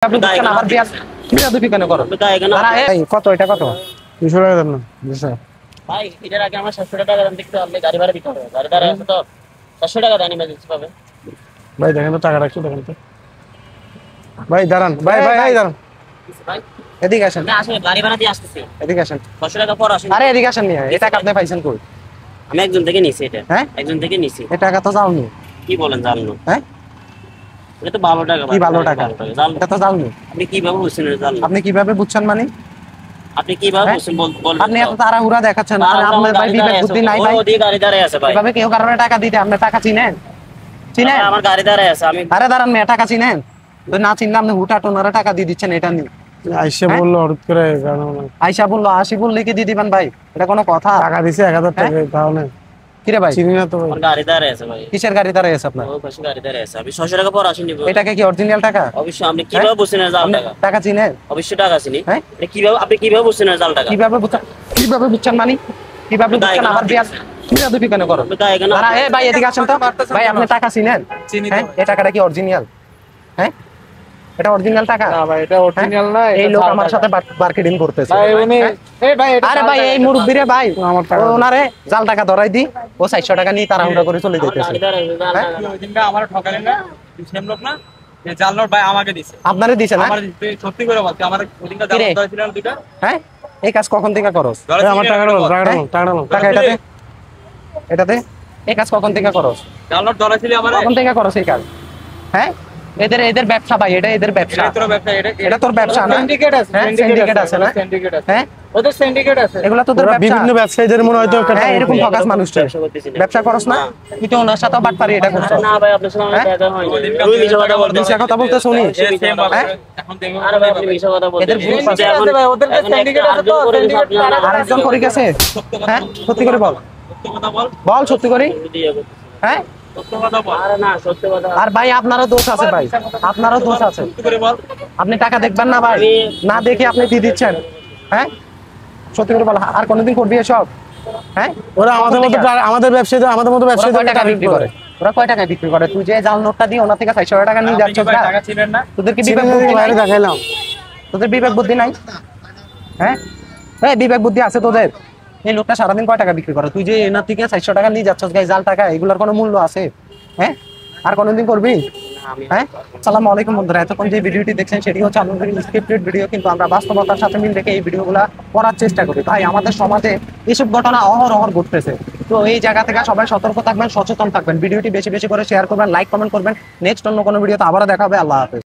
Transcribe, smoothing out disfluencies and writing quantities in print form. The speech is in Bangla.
আপনি দেখছেন আমার বিয়ার বিয়াদবি কেন করো? এই কত এটা কত? 200 টাকা দেন না 200 ভাই এটার আগে আমার 700 টাকা দাম দেখতে হবে, গাড়ি ভাড়া দিতে হবে। গাড়ি ভাড়া আছে তো 700 টাকা দেন ইমার্জেন্সি পাবে। ভাই দেখেন তো টাকা রাখছো দেখেন তো ভাই দাঁড়ান ভাই ভাই এই দাঁড়ান ভাই এদিকে আসেন না আসলে গাড়ি ভাড়া দিয়ে আসতেছি, এদিকে আসেন 700 টাকা পর আসেন। আরে এদিকে আসেন নিয়ে এই টাকা আপনি পাইছেন কই? আমি একজন থেকে নিছি এটা। হ্যাঁ একজন থেকে নিছি। এই টাকা তো যাওনি। কি বলেন জানলো? হ্যাঁ এটা তো 12 টাকা। কি ভালো টাকা? এটা তো যাওনি। আপনি কিভাবে বুঝছেন এটা জানলো? আপনি কিভাবে বুঝছেন মানে? আপনি কিভাবে বুঝছেন বলবেন? আপনি এত তাড়াহুড়া দেখাচ্ছেন আর আপনার ভাই বিবেক বুদ্ধি নাই ভাই। ওই গাড়ি দাঁড়ায় আছে ভাই। এভাবে কেউ কারণে টাকা দিতে আপনি টাকা চিনেন? চিনেন? আমার গাড়ি দাঁড়ায় আছে। আমি আরে দাঁড়ান মেয়ে টাকা চিনেন? তো না চিনলে আপনি হুটাট ওনারা টাকা দিয়ে দিচ্ছেন এটা নিয়ে। আইসা বললো হঠাৎ করে আইসা বললো 80 বললে কি দিয়ে দিবেন ভাই? এটা কোনো কথা? টাকা দিছে 1000 টাকা তাহলে কিরে ভাই চিনি না তো ভাই। আমার গাড়ি দাঁড়ায় আছে ভাই। কিসের গাড়ি দাঁড়ায় আছে আপনার? ওই পাশে গাড়ি দাঁড়ায় আছে। আমি 600 টাকা পর আসেন নিব। এটাকে কি অরিজিনাল টাকা? অবশ্যই। আপনি কিভাবে বুঝছেন এটা জাল টাকা? টাকা চিনেন? অবশ্যই টাকা চিনি। হ্যাঁ এটা কিভাবে আপনি কিভাবে বুঝছেন এটা জাল টাকা? কিভাবে বুঝছেন মানে? কিভাবে বুঝছেন আমার বিয়ার বিয়াদবি কেন করো? আরে এই ভাই এদিকে আসেন তো ভাই আপনি টাকা চিনেন? হ্যাঁ এই টাকাটা কি অরিজিনাল? হ্যাঁ এটা অরিজিনাল টাকা না ভাই এটা অরিজিনাল না, এই লোক আমার সাথে মার্কেটিং করতেছে ভাই উনি এই ভাই এটা আরে ভাই এই মুরব্বি রে ভাই আমার টাকা ওনারে জাল টাকা ধরাই দি ও 400 টাকা নিয়ে তাড়াহুড়া করে চলে যাইতেছে। গাড়ি দাঁড়ায় আছে, জাল টাকা। ওই দিনটা আমার ঠকালেন না, সেম লোক না, এই জাল নোট ভাই আমাকে দিছে। আপনারে দিছে না? আমার সত্যি করে বলতে আমার ওই দিনটা জাল কিরে? নোট ধরেছিলাম দুইটা। হ্যাঁ এই কাজ কখন থেকে করস? ধরেছি আমার টাকা দাও টাকা দাও টাকা এটাতে এটাতে এই কাজ কখন থেকে করস? জাল নোট ধরেছিলি আমার। কখন থেকে করস এই কাজ? হ্যাঁ এদের ব্যবসা ভাই, এটা এদের ব্যবসা। তোর ব্যবসা এটা তোর ব্যবসা না? সিন্ডিকেট আছে, হ্যাঁ, syndicate আছে না? সিন্ডিকেট আছে, হ্যাঁ ওদের সিন্ডিকেট আছে। এগুলা তোদের ওরা ব্যবসা। বিভিন্ন ব্যবসায়ীদের মনে হয়তো একটা হ্যাঁ এরকম ঠকাস মানুষটা। ব্যবসা করতেছি না। ব্যবসা করস না? তুই তো ওনার সাথে বাটপারি এটা করছ। আরে না ভাই আপনার সাথে আমার হ্যাঁ? দেখা হয়নি। তুমি মিছা কথা বলছো। মিছা কথা বলতে শুনি। হ্যাঁ? এখন দেখো আরে ভাই আপনি মিছা কথা বলছেন। এদের গ্রুপ আছে ভাই, ওদের যে syndicate আছে তো, syndicate আরেকজন করে গেছে। হ্যাঁ সত্যি করে বল, সত্য কথা বল, বল সত্যি করে। হ্যাঁ সত্য কথা বল, আরে না সত্যি কথা। আর ভাই আপনারও দোষ আছে ভাই, আপনারও দোষ আছে। সত্যি করে বল। আপনি টাকা দেখবেন না ভাই, না দেখে আপনি দিয়ে দিচ্ছেন। হ্যাঁ সত্যি করে বল আর কোনোদিন করবি এসব? হ্যাঁ ওরা আমাদের ব্যবসায়ীদের আমাদের মতো ওরা ব্যবসায়ীদের কয় টাকা বিক্রি করে? ওরা কয় টাকা বিক্রি করে? তুই যে জাল নোটটা দিয়ে ওনা থেকে 400 টাকা নিয়ে আপনি যাচ্ছ কি ভাই না? টাকা ছিলেন না? তোদের কি বিবেক বুদ্ধি নাই? বাইরে দেখাইলাম তোদের বিবেক বুদ্ধি নাই? হ্যাঁ এই বিবেক বুদ্ধি আছে তোদের? এই লোকটা সারাদিন কয় টাকা বিক্রি করে? তুই যে এনার থেকে 400 টাকা নিয়ে যাচ্ছ গাই জাল টাকা, এগুলোর কোনো মূল্য আছে? হ্যাঁ আর কোনোদিন করবি? হ্যাঁ আসসালামু আলাইকুম বন্ধুরা, এতক্ষণ যে ভিডিওটি দেখছেন সেটি হচ্ছে আমাদের স্ক্রিপ্টেড ভিডিও, কিন্তু আমরা বাস্তবতার সাথে মিল রেখে এই ভিডিওগুলো করার চেষ্টা করি। তাই আমাদের সমাজে এইসব ঘটনা অহরহ ঘটতেছে। তো এই জায়গা থেকে সবাই সতর্ক থাকবেন, সচেতন থাকবেন, ভিডিওটি বেশি বেশি করে শেয়ার করবেন, লাইক কমেন্ট করবেন। নেক্সট অন্য কোনো ভিডিওতে আবারও দেখা হবে। আল্লাহ হাফেজ।